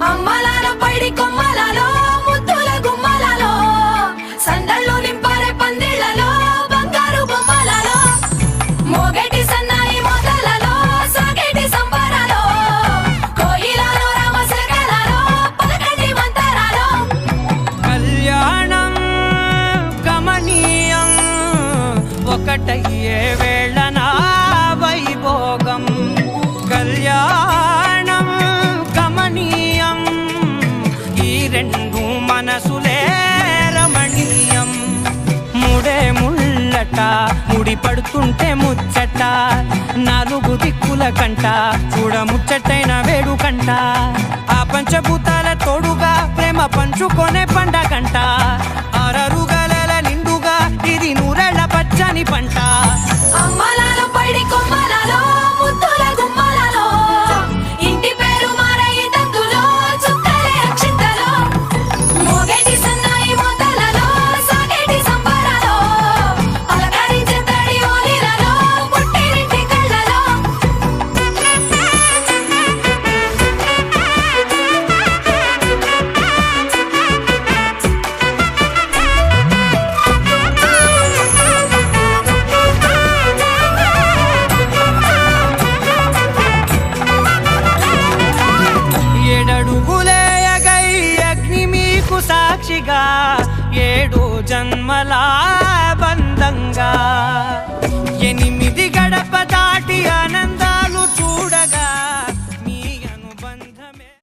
అమ్మలాల పైడి కొమ్మలలో ముద్దుల గుమ్మలలో సందళ్ళు నింపారే పందిళ్లలో బంగారు బొమ్మలలో మోగేటి సన్నాయి మోతలలో సాగేటి సంబరాలో కోయిలలో రామశకలలో పలకటి మంతరాలో కళ్యాణం గమనీయం ఒకటయ్యే వేళన వైభోగం కళ్యాణం గమనీయం ఈ రెండు మనసులే రమణీయం ముడే ముళ్ళట ముడి పడుతుంటే ముచ్చట నాలుగు దిక్కుల కంట చూడ ముచ్చటైన వేడుకంట ఆ పంచభూతాల తోడుగా ప్రేమ పంచుకొనే పండగంట అరరుగల నిండుగా ఇది నూరెళ్ళ పచ్చని పంట అమ్మలాల పైడి కొమ్మలలో ముద్దుల గుమ్మలలో ఇంటి పేరు మారయి తందులో చుక్కలే అక్షింతలో మోగేటి సన్నాయి మోతలలో సాగేటి సంబరాలో పలకరించే తడి ఓలిలలో పుట్టినింటి కళ్ళలో ఏడడుగులేయగై అగ్ని మీకు సాక్షిగా ఏడు జన్మల బంధంగా 8 గడప దాటి